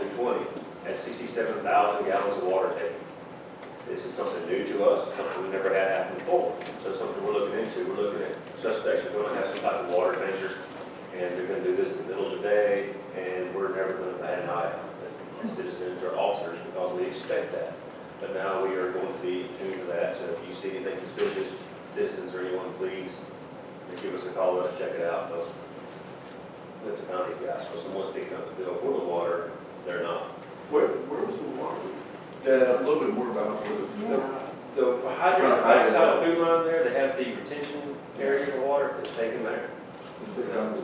220, that's 67,000 gallons of water taken. This is something new to us, something we never had happen before. So something we're looking into. We're looking at suspects are going to have some type of water tanker, and they're going to do this in the middle of the day, and we're never going to bat an eye as citizens or officers because we expect that. But now we are going to be tuned to that. So if you see anything suspicious, citizens or anyone, please give us a call. Let us check it out. Let's found these guys. So someone's picking up the bill for the water. They're not. Where was the water? A little bit more about The hydrant right outside the food line there, they have the retention area for water that's taken there.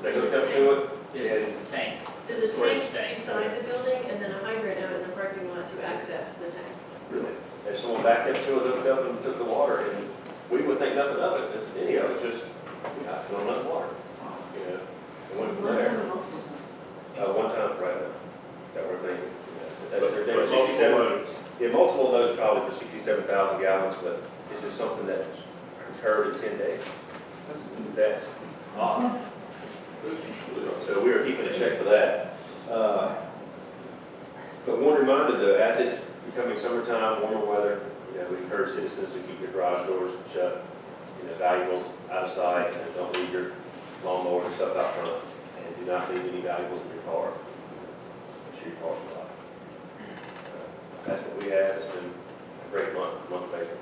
They hook up to it. There's a tank. There's a storage tank beside the building and then a hydrant out in the parking lot to access the tank. Really? If someone backed up to it, hooked up and took the water, and we would think nothing of it, if any of it, just, we have to fill enough water. You know, it went from there. One time, right now, that we're thinking. They were 67. Yeah, multiple of those probably for 67,000 gallons, but it's just something that's occurred in 10 days. That's odd. So we are keeping a check for that. But one reminder though, as it's becoming summertime, warmer weather, you know, we encourage citizens to keep their garage doors shut, you know, valuables out of sight, and don't leave your lawnmower and stuff out front, and do not leave any valuables in your car. Make sure your car's locked. That's what we have. It's been a great month of April.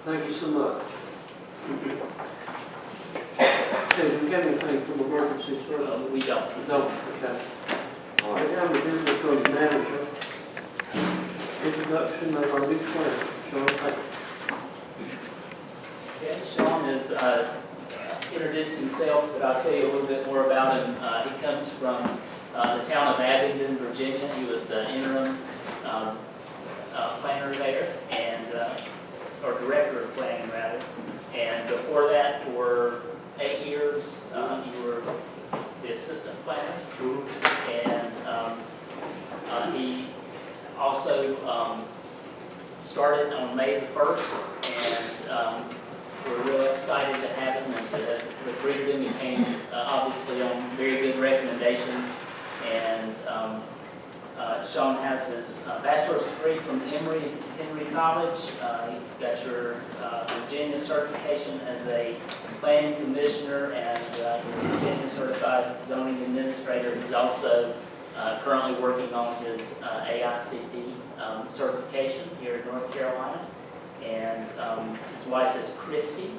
Thank you so much. Okay, do we have anything from emergency services? We don't. No, okay. All right, now the business road manager. Introduction of our new plan. Sean, thank you. Okay, Sean has introduced himself, but I'll tell you a little bit more about him. He comes from the town of Abingdon, Virginia. He was the interim planner there, and or director of planning rather. And before that, for 8 years, you were the assistant planner. And he also started on May the 1st, and we're really excited to have him and to recruit him. He came obviously on very good recommendations. And Sean has his bachelor's degree from Henry College. You got your Virginia certification as a planning commissioner and your Virginia certified zoning administrator. He's also currently working on his AICP certification here in North Carolina. And his wife is Christy.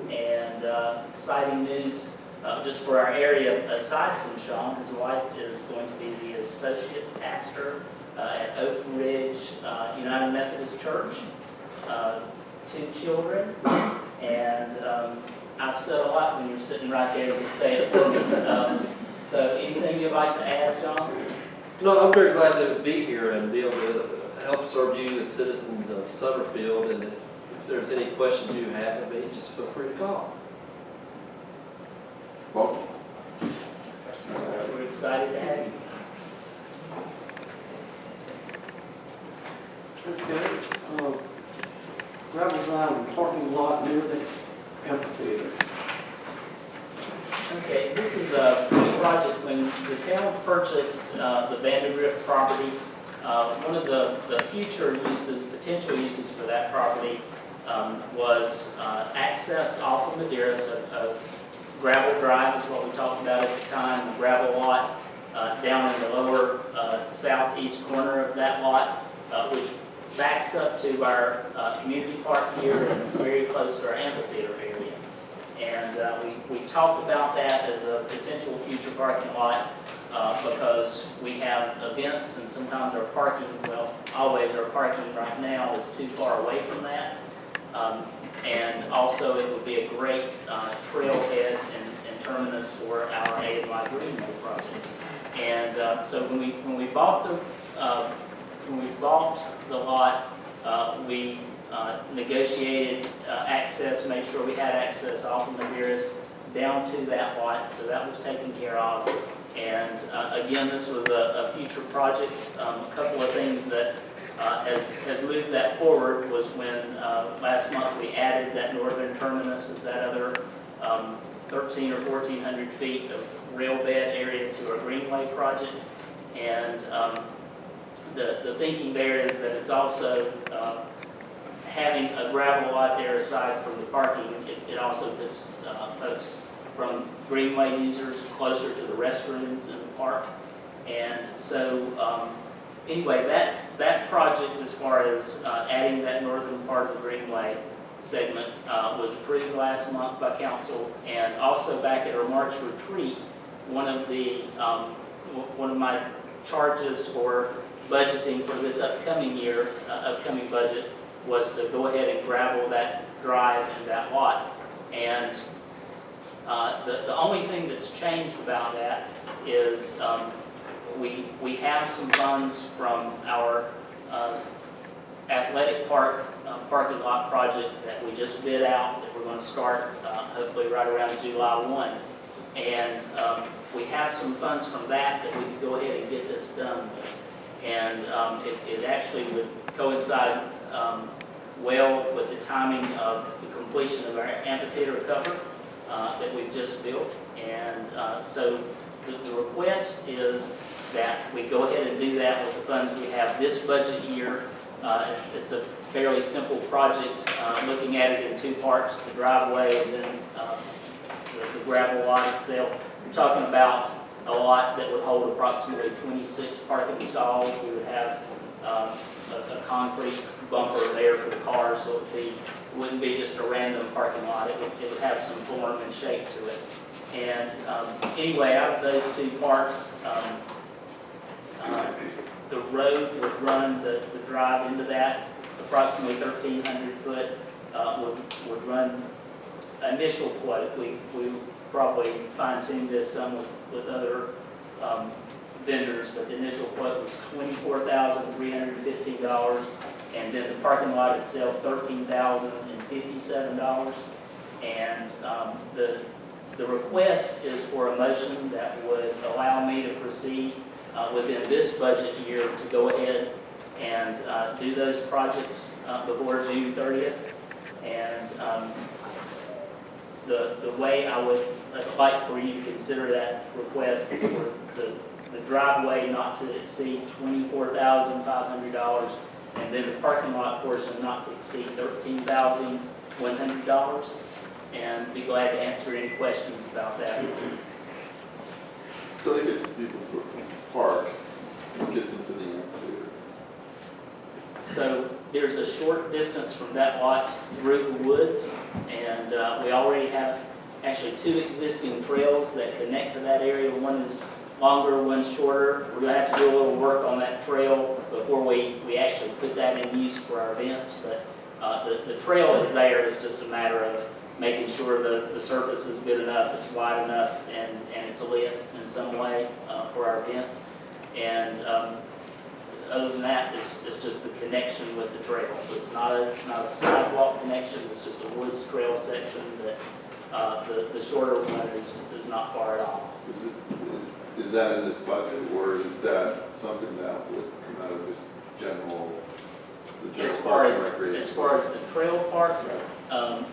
And exciting news. Just for our area, aside from Sean, his wife is going to be the associate pastor at Oak Ridge United Methodist Church. 2 children, and I've said a lot when you're sitting right there and say it for me. So anything you'd like to add, Sean? No, I'm very glad to be here and be able to help serve you as citizens of Summerfield. And if there's any questions you have of me, just feel free to call. Well, We're excited to have you. Okay, gravel drive parking lot near the amphitheater. Okay, this is a project when the town purchased the Vandergrift property. One of the future uses, potential uses for that property was access off of Madeira. So gravel drive is what we talked about at the time, the gravel lot down in the lower southeast corner of that lot, which backs up to our community park here, and it's very close to our amphitheater area. And we talked about that as a potential future parking lot because we have events and sometimes our parking, well, always our parking right now is too far away from that. And also it would be a great trailhead and terminus for our A&Y Greenway project. And so when we bought the lot, we negotiated access, made sure we had access off of Madeiras down to that lot, so that was taken care of. And again, this was a future project. A couple of things that has moved that forward was when last month we added that northern terminus of that other 1,300 or 1,400 feet of rail bed area to our Greenway project. And the thinking there is that it's also having a gravel lot there aside from the parking, it also puts folks from greenway users closer to the restrooms in the park. And so, anyway, that project, as far as adding that northern part of the greenway segment, was approved last month by council. And also back at our March retreat, one of my charges for budgeting for this upcoming year, upcoming budget, was to go ahead and gravel that drive and that lot. And the only thing that's changed about that is we have some funds from our athletic park parking lot project that we just bid out, that we're going to start hopefully right around July 1. And we have some funds from that we can go ahead and get this done with. And it actually would coincide well with the timing of the completion of our amphitheater cover that we've just built. And so the request is that we go ahead and do that with the funds we have this budget year. It's a fairly simple project, looking at it in two parts, the driveway and then the gravel lot itself. We're talking about a lot that would hold approximately 26 parking stalls. We would have a concrete bumper there for the cars, so it wouldn't be just a random parking lot. It would have some form and shape to it. And anyway, out of those two parts, the road would run the drive into that, approximately 1,300 foot, would run initial quote. We probably fine-tune this some with other vendors, but the initial quote was $24,315, and then the parking lot itself, $13,057. And the request is for a motion that would allow me to proceed within this budget year to go ahead and do those projects before June 30th. And the way I'd like for you to consider that request is for the driveway not to exceed $24,500, and then the parking lot portion not to exceed $13,100. And be glad to answer any questions about that. So they get some people to park, and gets into the amphitheater. So there's a short distance from that lot through the woods, and we already have actually two existing trails that connect to that area. One is longer, one's shorter. We're going to have to do a little work on that trail before we actually put that in use for our events, but the trail is there. It's just a matter of making sure the surface is good enough, it's wide enough, and it's lit in some way for our events. And other than that, it's just the connection with the trail. So it's not a sidewalk connection, it's just a woods trail section that the shorter one is not far at all. Is that in this budget, or is that something that would come out of just general? As far as the trail part, I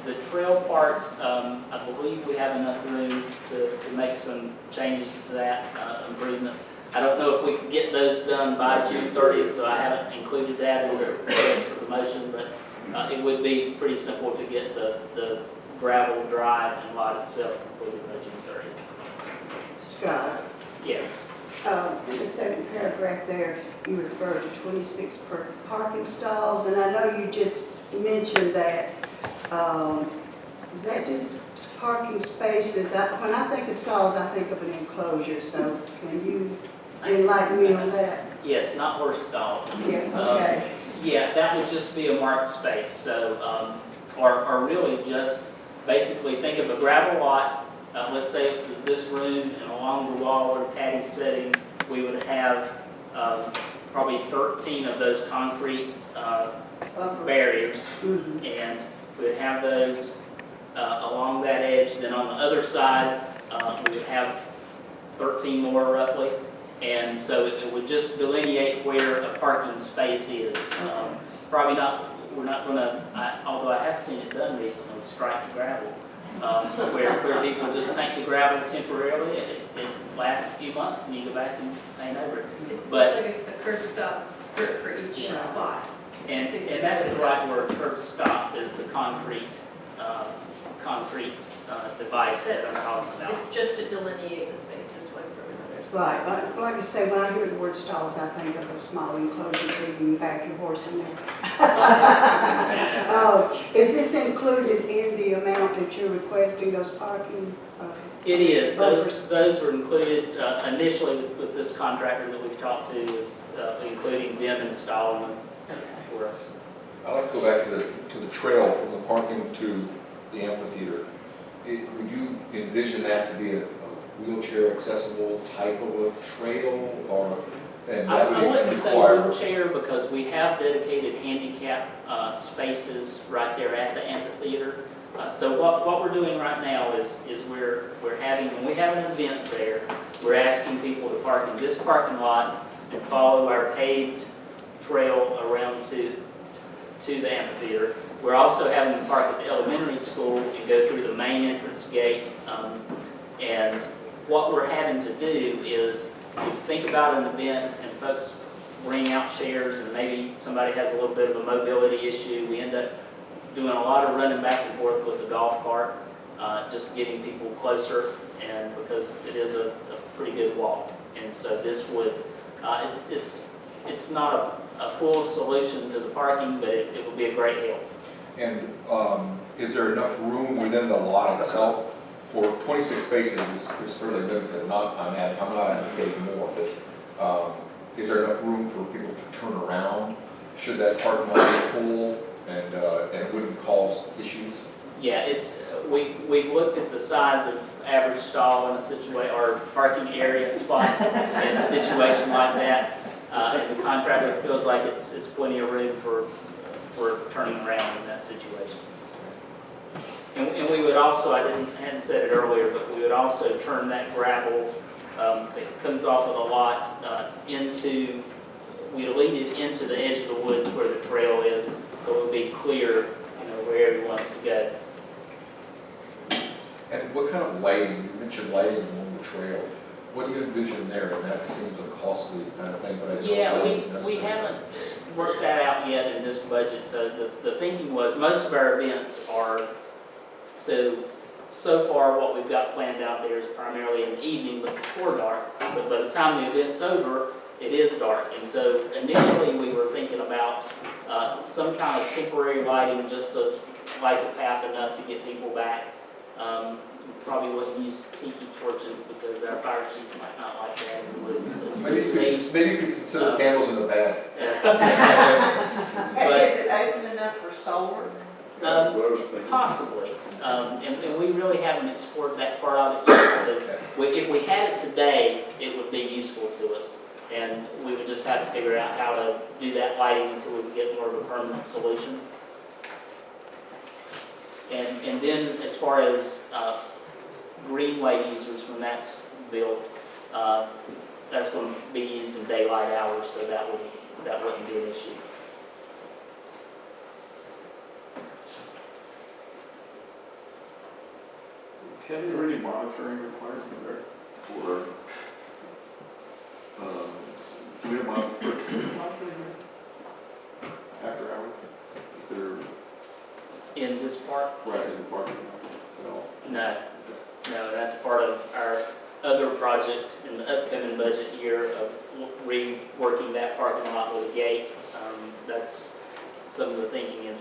believe we have enough room to make some changes to that, improvements. I don't know if we can get those done by June 30th, so I haven't included that in the request for the motion, but it would be pretty simple to get the gravel drive and lot itself completed by June 30th. Scott, Yes. in the second paragraph there, you refer to 26 parking stalls, and I know you just mentioned that. Is that just parking spaces? When I think of stalls, I think of an enclosure, so can you enlighten me on that? Yes, not horse stalls. Yeah, okay. Yeah, that would just be a marked space, so, or really just basically think of a gravel lot. Let's say it was this room, and along the wall where Patty's sitting, we would have probably 13 of those concrete barriers, Mhm. and we would have those along that edge. Then on the other side, we would have 13 more roughly, and so it would just delineate where a parking space is. Probably not, we're not going to, although I have seen it done recently, strike gravel, where people just paint the gravel temporarily. lasts a few months and you go back and paint over it. It's But- like a curb stop for each Yeah. spot. And that's the right word, curb stop is the concrete device that I'm talking about. It's just to delineate the spaces one from another. Right, like I say, when I hear the word stalls, I think of a small enclosure where you can back your horse in there. Is this included in the amount that you're requesting, those parking? It is, bumpers? those were included initially with this contractor that we've talked to, is including them installing them for us. I'd like to go back to the trail from the parking to the amphitheater. Would you envision that to be a wheelchair accessible type of a trail, or, and that I would wouldn't say require? wheelchair because we have dedicated handicap spaces right there at the amphitheater. So what we're doing right now is we're having, when we have an event there, we're asking people to park in this parking lot and follow our paved trail around to the amphitheater. We're also having them park at the elementary school and go through the main entrance gate. And what we're having to do is, if you think about an event and folks bring out chairs and maybe somebody has a little bit of a mobility issue, we end up doing a lot of running back and forth with the golf cart, just getting people closer, and because it is a pretty good walk. And so this would, it's not a full solution to the parking, but it would be a great help. And is there enough room within the lot itself? For 26 spaces is fairly limited. I'm not advocating more, but is there enough room for people to turn around? Should that parking lot be full and it wouldn't cause issues? Yeah, we've looked at the size of average stall in a situation, or parking area spot in a situation like that. And the contractor feels like it's plenty of room for turning around in that situation. And we would also, I hadn't said it earlier, but we would also turn that gravel that comes off of the lot we lead it into the edge of the woods where the trail is, so it would be clear, where everyone wants to go. And what kind of lighting? You mentioned lighting along the trail. What do you envision there? And that seems a costly kind of thing, but I don't know Yeah, if we it's necessary. haven't worked that out yet in this budget. So the thinking was most of our events are, so far what we've got planned out there is primarily in the evening, but before dark. But by the time the event's over, it is dark. And so initially we were thinking about some kind of temporary lighting just to light the path enough to get people back. Probably wouldn't use tiki torches because our fire chief might not like that in the woods. But Maybe you could consider candles in the bag. Is it open enough for solar? That's what I was thinking. Possibly, and we really haven't explored that part of it yet, because if we had it today, it would be useful to us, and we would just have to figure out how to do that lighting until we can get more of a permanent solution. And then as far as greenway users, when that's built, that's going to be used in daylight hours, so that wouldn't be an issue. Is there any monitoring requirements there for, do we have monitoring after hours? Is there, In this part, right, in the parking lot at all? no, that's part of our other project in the upcoming budget year of reworking that parking lot with a gate. That's some of the thinking is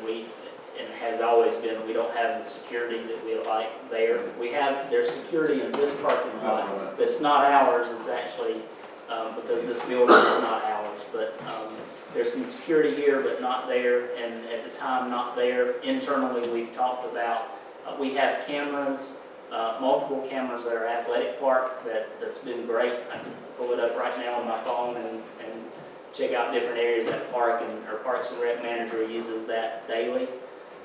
and has always been, we don't have the security that we like there. There's security in this parking lot that's not ours, it's actually, because this building is not ours, but there's some security here but not there, and at the time not there. Internally we've talked about, we have cameras, multiple cameras at our athletic park that's been great. I can pull it up right now on my phone and check out different areas at the park, and our Parks and Rec manager uses that daily.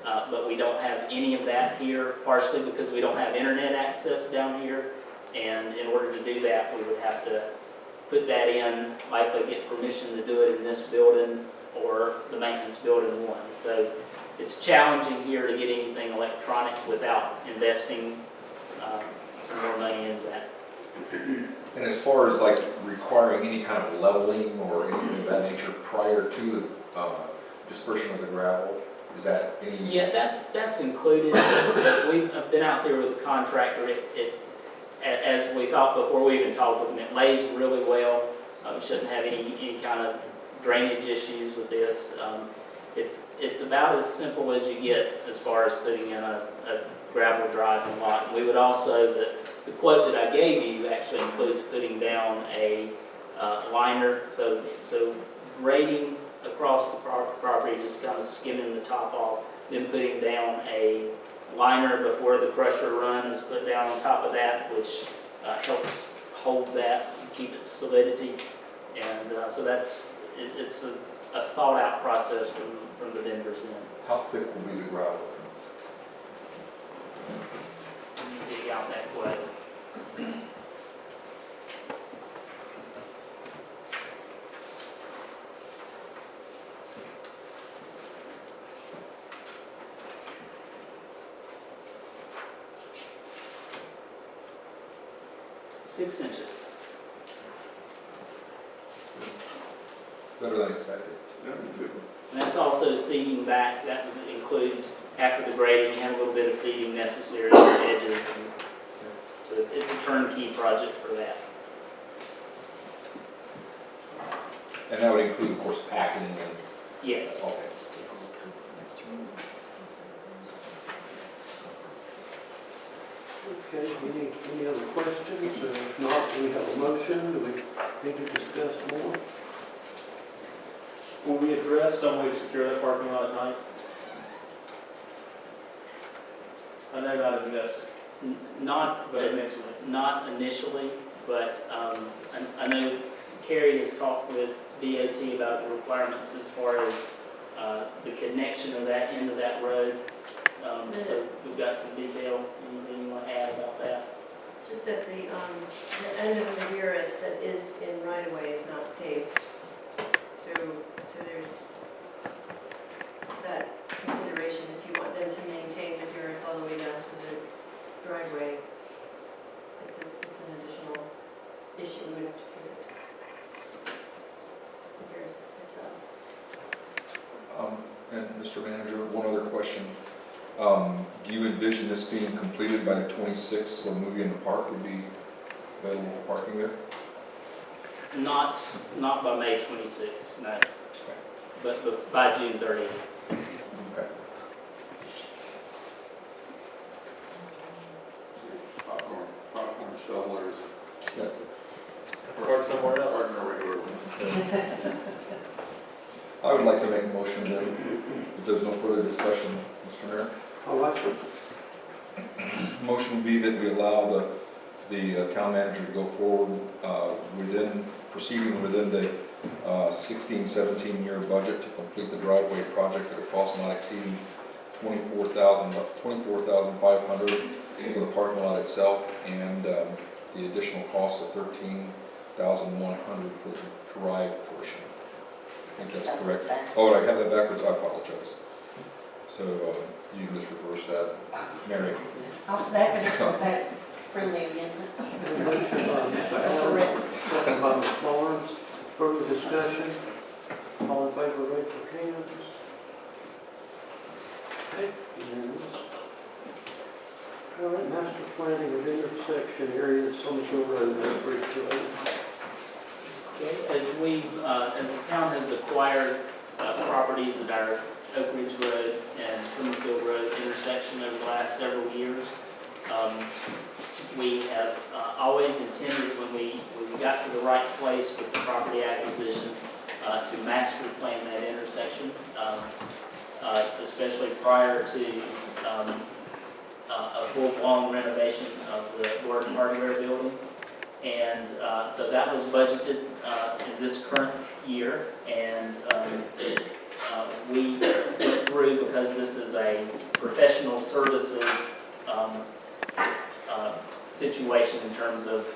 But we don't have any of that here, partially because we don't have internet access down here, and in order to do that, we would have to put that in, likely get permission to do it in this building or the maintenance building one. So it's challenging here to get anything electronic without investing some more money into that. And as far as like requiring any kind of leveling or anything of that nature prior to the dispersion of the gravel, is that any? Yeah, that's included. We've been out there with the contractor. As we thought before we even talked with them, it lays really well. We shouldn't have any kind of drainage issues with this. It's about as simple as you get as far as putting in a gravel driving lot. We would also, the quote that I gave you actually includes putting down a liner, so grading across the property, just kind of skimming the top off, then putting down a liner before the crusher run is put down on top of that, which helps hold that and keep its solidity. And so it's a thought out process from the vendors in. How thick will be the gravel? Let me dig out that quote. Six inches. Better than expected. Yeah, me too. And that's also seeding back. That includes, after the grading, you have a little bit of seeding necessary on the edges. And so it's a turnkey project for that. And that would include, of course, packing and, Yes. okay. Yes. Okay, any other questions? If not, we have a motion. Do we need to discuss more? Will we address some way to secure that parking lot at night? I know not in this, Not, but eventually. not initially, but I know Carrie has talked with DOT about the requirements as far as the connection of that into that road. So we've got some detail. Anything you want to add about that? Just that the end of Madeira's that is in right of way is not paved. So there's that consideration if you want them to maintain Madeira's all the way down to the driveway. It's an additional issue we would have to pave it. Madeira's itself. And Mr. Manager, one other question. Do you envision this being completed by the 26th when movie in the park would be available parking there? Not by May 26th, no. But by June 30th. Okay. Popcorn shovelers. Yeah. Park somewhere else. Parking a regular one. I would like to make a motion then, if there's no further discussion, Mr. Mayor. All right, Motion would be that we allow the town manager to go forward proceeding within the 16-17 year budget to complete the driveway project at a cost not exceeding $24,500 for the parking lot itself, and the additional cost of $13,100 for the drive portion. I think that's correct. Oh, I have that backwards, I apologize. So you can just reverse that, Mary. I'll second that friendly amendment. motion by Mr. Allen, second by Ms. Lawrence. Further discussion? All in favor, raise your hands. Okay, unanimous. All right, master planning of intersection area at Summerfield Road, Oak Ridge Road. Okay, as the town has acquired properties at our Oak Ridge Road and Summerfield Road intersection over the last several years, we have always intended when we got to the right place with the property acquisition to master plan that intersection, especially prior to a full-blown renovation of the Gordon Hardware building. And so that was budgeted in this current year, and we went through, because this is a professional services situation in terms of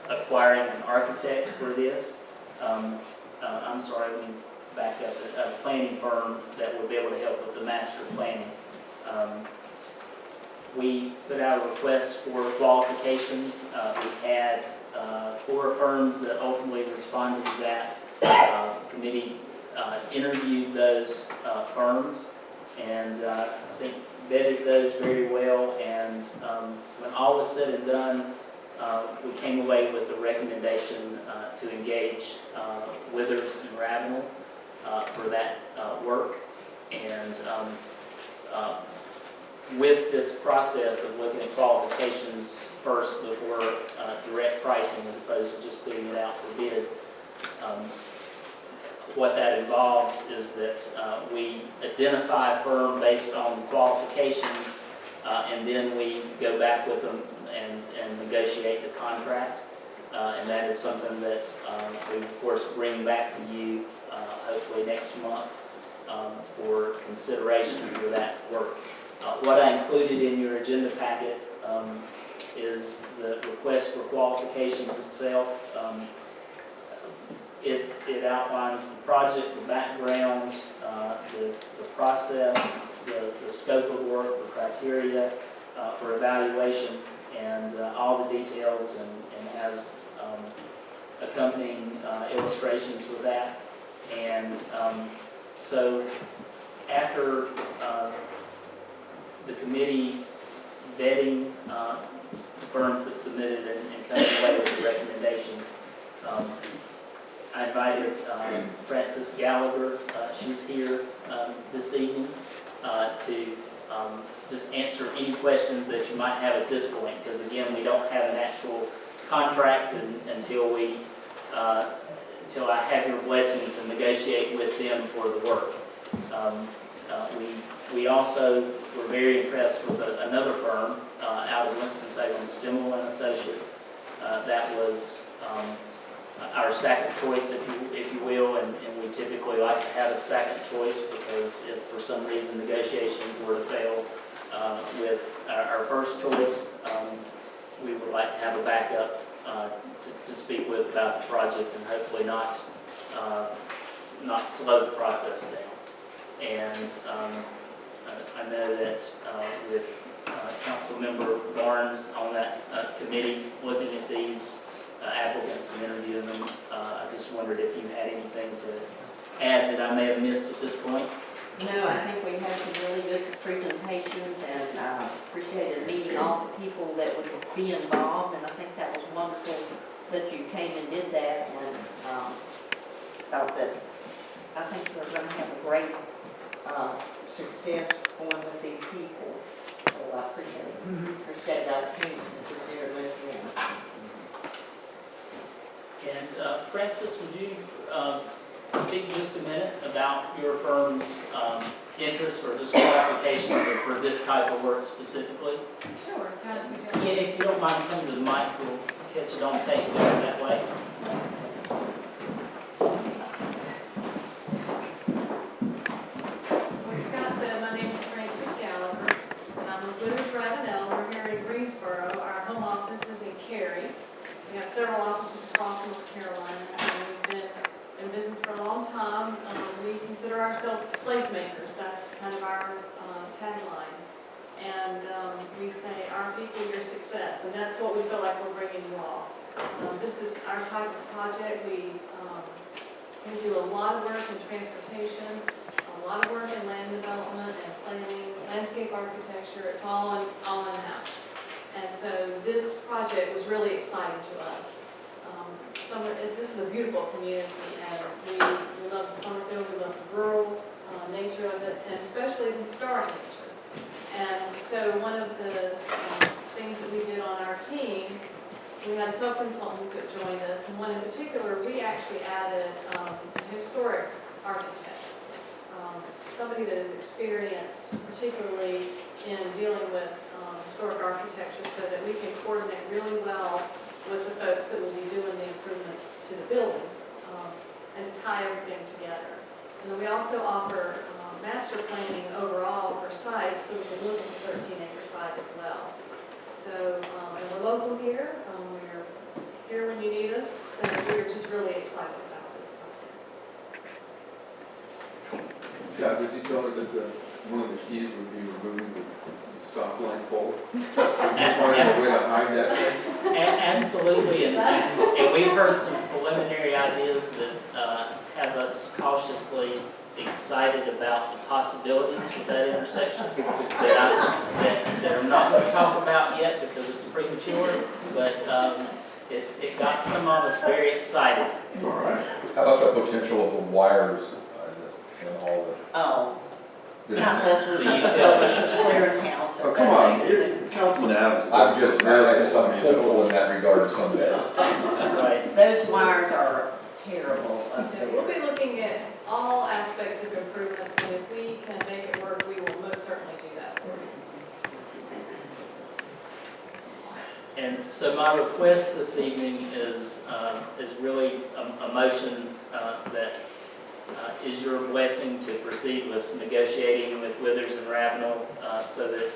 acquiring an architect for this. I'm sorry, let me back up, a planning firm that will be able to help with the master planning. We put out a request for qualifications. We had 4 firms that ultimately responded to that. Committee interviewed those firms and I think vetted those very well. And when all was said and done, we came away with a recommendation to engage Withers and Ravenel for that work. And with this process of looking at qualifications first before direct pricing as opposed to just putting it out for bids, what that involves is that we identify a firm based on qualifications and then we go back with them and negotiate the contract. And that is something that we, of course, bring back to you hopefully next month for consideration for that work. What I included in your agenda packet is the request for qualifications itself. It outlines the project, the background, the process, the scope of work, the criteria for evaluation, and all the details, and has accompanying illustrations with that. And so after the committee vetting the firms that submitted and coming away with the recommendation, I invited Frances Gallagher, she's here this evening, to just answer any questions that you might have at this point, because again, we don't have an actual contract until I have your blessing to negotiate with them for the work. We also were very impressed with another firm out of Winston-Salem, Stimmel and Associates. That was our second choice, if you will, and we typically like to have a second choice because if for some reason negotiations were to fail with our first choice, we would like to have a backup to speak with about the project and hopefully not slow the process down. And I know that with Councilmember Barnes on that committee looking at these applicants and interviewing them, I just wondered if you had anything to add that I may have missed at this point. No, I think we had some really good presentations and appreciated meeting all the people that would be involved, and I think that was wonderful that you came and did that, and thought that I think we're going to have a great success going with these people. So I appreciate the opportunity to sit there and listen in. And Frances, would you speak just a minute about your firm's interest or just qualifications for this type of work specifically? Sure. Yeah, if you don't mind coming to the mic, we'll catch it on tape that way. Like Scott said, my name is Frances Gallagher, and I'm with Withers Ravenel. We're here in Greensboro. Our home office is in Cary. We have several offices across North Carolina, and we've been in business for a long time. We consider ourselves placemakers. That's kind of our tagline. And we say, our people, your success. And that's what we feel like we're bringing you all. This is our type of project. We do a lot of work in transportation, a lot of work in land development and planning, landscape architecture. It's all in-house. And so this project was really exciting to us. This is a beautiful community, and we love the Summerfield, we love the rural nature of it, and especially the historic nature. And so one of the things that we did on our team, we had sub-consultants that joined us, and one in particular, we actually added a historic architect, somebody that is experienced particularly in dealing with historic architecture so that we can coordinate really well with the folks that will be doing the improvements to the buildings and to tie everything together. And then we also offer master planning overall for sites so we can look at the 13-acre site as well. So, and we're local here, we're here when you need us, so we're just really excited about this project. Yeah, did you tell her that one of the keys would be removing the stop line pole. Finding a way to hide that thing. Absolutely, and we've heard some preliminary ideas that have us cautiously excited about the possibilities with that intersection that I'm not going to talk about yet because it's premature, but it got some of us very excited. All right. How about the potential of the wires and all Oh, the? not unless we're The going utilities. to clearinghouse. Oh, come on, Councilman Adams. I'm just I'm hopeful in that regard someday. Right. Those wires are terrible up Okay, we'll there. be looking at all aspects of improvements, and if we can make it work, we will most certainly do that. And so my request this evening is really a motion that is your blessing to proceed with negotiating with Withers and Ravenel so that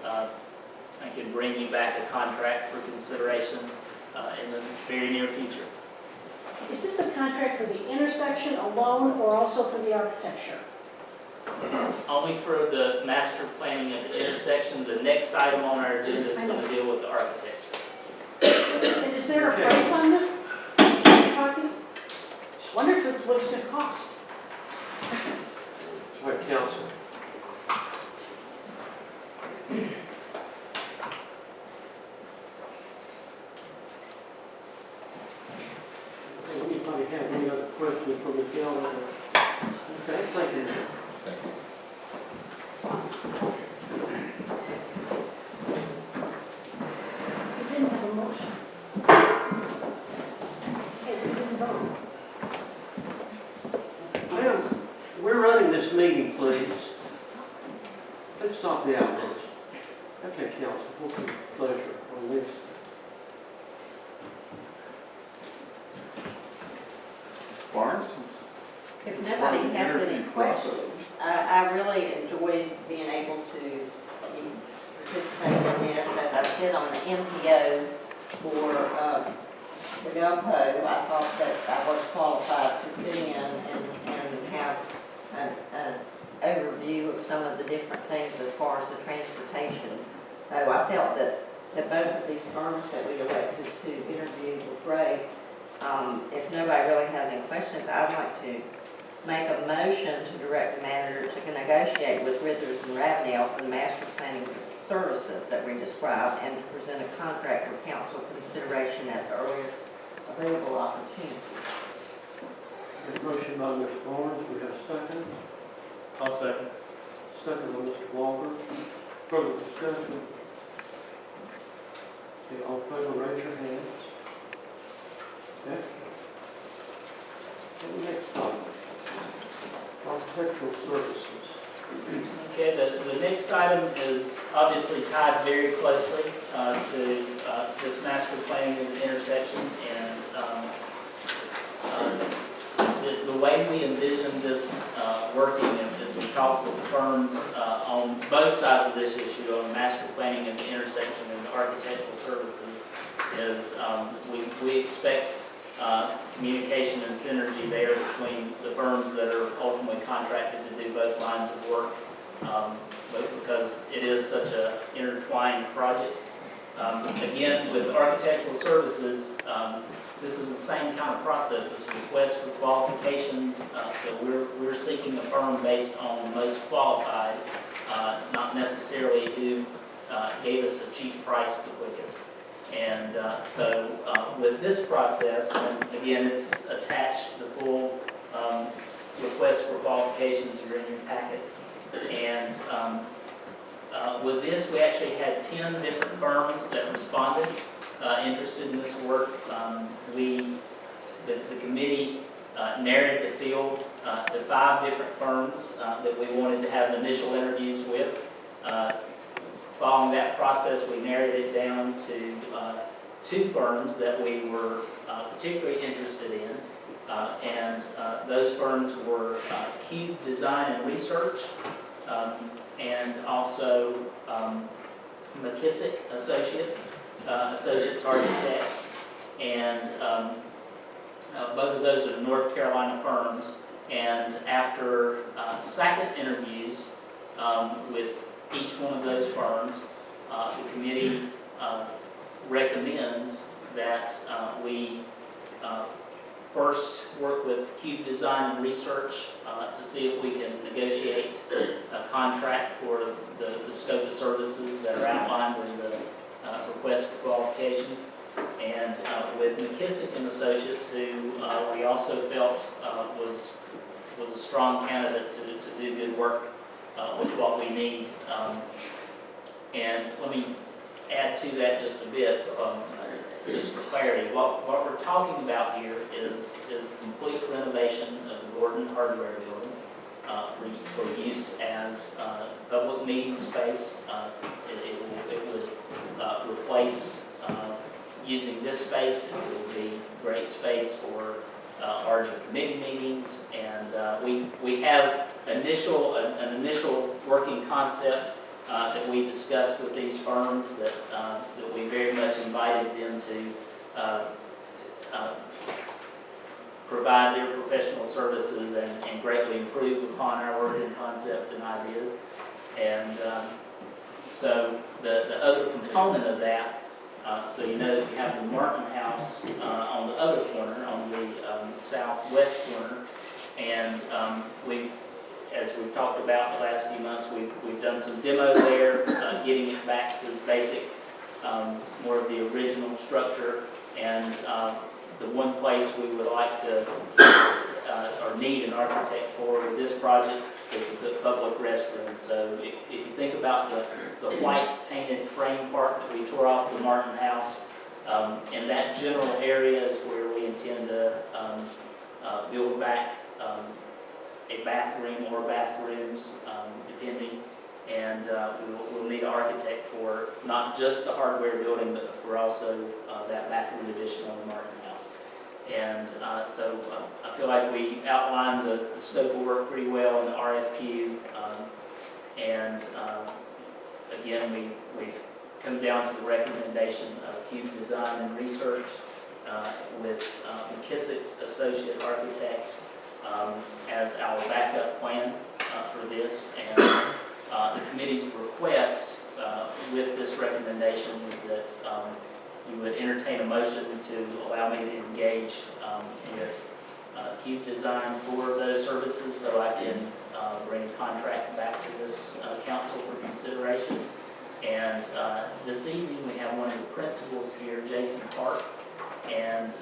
I can bring you back a contract for consideration in the very near future. Is this a contract for the intersection alone or also for the architecture? Only for the master planning of the intersection. The next item on our agenda is going to deal with the architecture. And is there a price on this? You're talking? Just wonder if it's what it's going to cost. That's right, council. Anybody have any other questions for Ms. Gallagher? Okay, thank you. Thank you. We didn't have a motion. Hey, we didn't vote. Ma'am, we're running this meeting, please. Let's stop the outbursts. Okay, council, what's your pleasure on this? Barnes? If nobody has any questions, I really enjoyed being able to participate in this. As I sit on the MPO for the GovCo, I thought that I was qualified to sit in and have an overview of some of the different things as far as the transportation. So I felt that both of these firms that we elected to interview were great. If nobody really has any questions, I'd like to make a motion to direct the manager to negotiate with Withers and Ravenel for the master planning services that we described and to present a contract for council consideration at the earliest available opportunity. A motion by Mr. Barnes, we have a second. I'll second. Second by Mr. Walker. Further discussion? Okay, all in favor, raise your hands. Okay. And next item, architectural services. Okay, the next item is obviously tied very closely to this master planning of the intersection, and the way we envision this working is we talked with the firms on both sides of this issue, on the master planning of the intersection and the architectural services, is we expect communication and synergy there between the firms that are ultimately contracted to do both lines of work, but because it is such an intertwined project. Again, with architectural services, this is the same kind of process. It's a request for qualifications, so we're seeking a firm based on the most qualified, not necessarily who gave us a cheap price the quickest. And so with this process, and again, it's attached, the full request for qualifications are in your packet. And with this, we actually had 10 different firms that responded, interested in this work. The committee narrowed the field to 5 different firms that we wanted to have initial interviews with. Following that process, we narrowed it down to 2 firms that we were particularly interested in. And those firms were Cube Design and Research, and also McKissick Associates, Associates Architects. And both of those are North Carolina firms. And after second interviews, with each one of those firms. The committee recommends that we first work with Cube Design and Research to see if we can negotiate a contract for the scope of services that are outlined in the request for qualifications. And with McKissick and Associates, who we also felt was a strong candidate to do good work with what we need. And let me add to that just a bit, just for clarity. What we're talking about here is a complete renovation of the Gordon Hardware Building for use as public meeting space. It would replace using this space. It will be great space for larger committee meetings, and we have an initial working concept that we discussed with these firms that we very much invited them to provide their professional services and greatly improve upon our working concept and ideas. And so the other component of that, so you know that we have the Martin House on the other corner, on the southwest corner, and as we've talked about the last few months, we've done some demo there, getting it back to basic, more of the original structure, and the one place we would like to, or need an architect for this project is the public restroom. So if you think about the white painted frame part that we tore off the Martin House, in that general area is where we intend to build back a bathroom or bathrooms, depending, and we'll need an architect for not just the hardware building, but for also that bathroom addition on the Martin House. And so I feel like we outlined the scope of work pretty well in the RFQ, and again, we've come down to the recommendation of Cube Design and Research with McKissick's Associate Architects as our backup plan for this. And the committee's request with this recommendation is that you would entertain a motion to allow me to engage with Cube Design for those services, so I can bring a contract back to this council for consideration. And this evening we have one of the principals here, Jason Park, and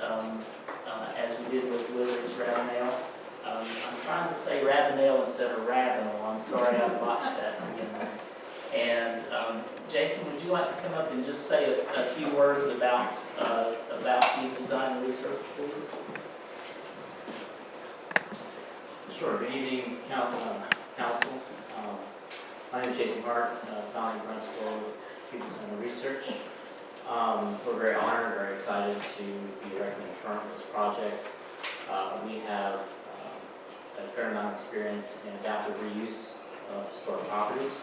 as we did with Willard's Ravenel, I'm trying to say Ravenel instead of Ravenel. I'm sorry I botched that again. And Jason, would you like to come up and just say a few words about Cube Design and Research, please? Sure. Good evening, council. My name is Jason Hart, founding principal of Cube Design and Research. We're very honored, very excited to be a recommended firm for this project. We have a fair amount of experience in adaptive reuse of historic properties.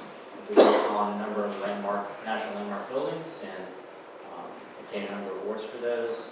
We've worked on a number of national landmark buildings and obtained a number of awards for those.